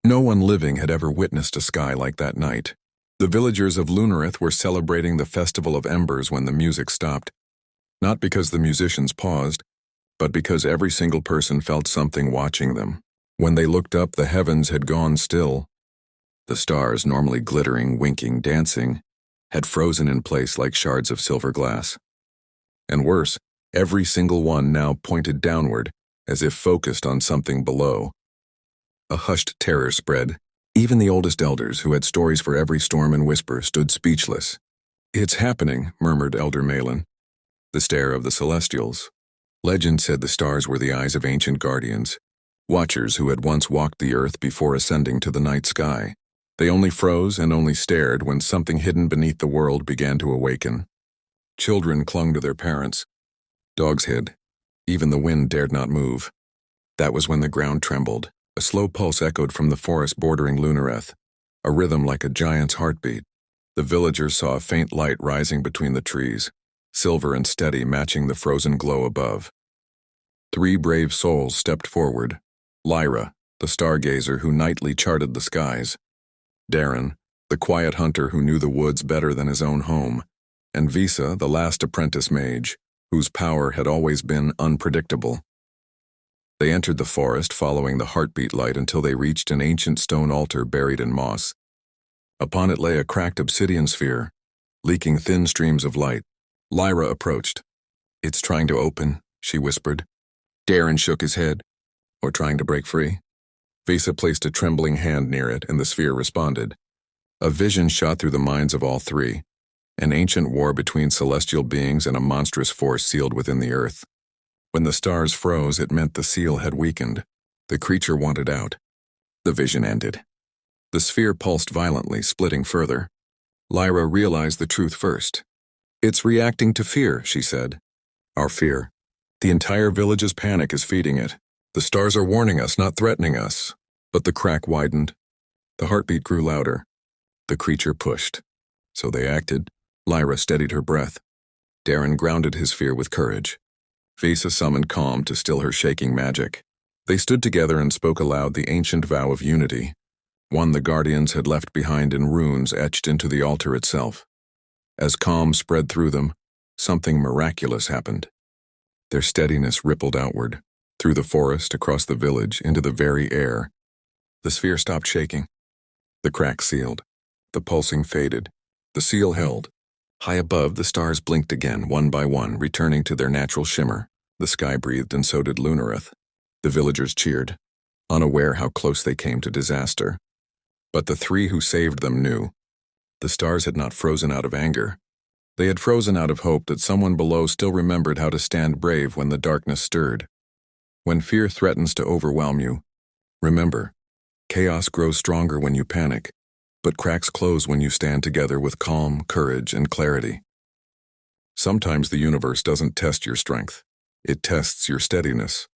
No one living had ever witnessed a sky like that night. The villagers of Lunareth were celebrating the Festival of Embers when the music stopped. Not because the musicians paused, but because every single person felt something watching them. When they looked up, the heavens had gone still. The stars, normally glittering, winking, dancing, had frozen in place like shards of silver glass. And worse, every single one now pointed downward, as if focused on something below. A hushed terror spread. Even the oldest elders, who had stories for every storm and whisper, stood speechless. "It's happening," murmured Elder Malin. The stare of the Celestials. Legend said the stars were the eyes of ancient guardians, watchers who had once walked the earth before ascending to the night sky. They only froze and only stared when something hidden beneath the world began to awaken. Children clung to their parents. Dogs hid. Even the wind dared not move. That was when the ground trembled. A slow pulse echoed from the forest bordering Lunareth, a rhythm like a giant's heartbeat. The villagers saw a faint light rising between the trees, silver and steady, matching the frozen glow above. 3 brave souls stepped forward. Lyra, the stargazer who nightly charted the skies. Darren, the quiet hunter who knew the woods better than his own home. And Visa, the last apprentice mage, whose power had always been unpredictable. They entered the forest following the heartbeat light until they reached an ancient stone altar buried in moss. Upon it lay a cracked obsidian sphere, leaking thin streams of light. Lyra approached. "It's trying to open," she whispered. Darren shook his head. "Or trying to break free?" Visa placed a trembling hand near it, and the sphere responded. A vision shot through the minds of all 3. An ancient war between celestial beings and a monstrous force sealed within the earth. When the stars froze, it meant the seal had weakened. The creature wanted out. The vision ended. The sphere pulsed violently, splitting further. Lyra realized the truth first. "It's reacting to fear," she said. "Our fear. The entire village's panic is feeding it. The stars are warning us, not threatening us." But the crack widened. The heartbeat grew louder. The creature pushed. So they acted. Lyra steadied her breath. Darren grounded his fear with courage. Visa summoned calm to still her shaking magic. They stood together and spoke aloud the ancient vow of unity, one the guardians had left behind in runes etched into the altar itself. As calm spread through them, something miraculous happened. Their steadiness rippled outward, through the forest, across the village, into the very air. The sphere stopped shaking. The crack sealed. The pulsing faded. The seal held. High above, the stars blinked again, one by one, returning to their natural shimmer. The sky breathed, and so did Lunareth. The villagers cheered, unaware how close they came to disaster. But the 3 who saved them knew. The stars had not frozen out of anger. They had frozen out of hope that someone below still remembered how to stand brave when the darkness stirred. When fear threatens to overwhelm you, remember, chaos grows stronger when you panic. But cracks close when you stand together with calm, courage, and clarity. Sometimes the universe doesn't test your strength. It tests your steadiness.